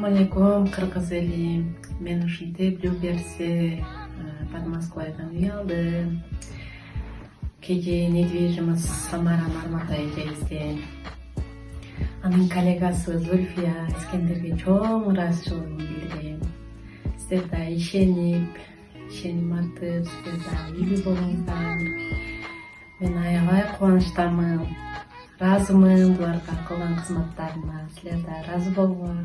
Ассаламу алейкум, кыргыз эли. Мен ушинтип Люберцы под Москвайдан үй алдым. KG-недвижимость Самара Маалымат эжебизде. Анын коллегасы Зульфия Искендерге чоң ыраазычылыгын билдирем. Сиздер да ишенип артып, сиздер да үйлүү болуңуздар. Мен аябай кубанычтамын. Разымын буларга кылган кызматтарына. Силер да ыраазы болгула.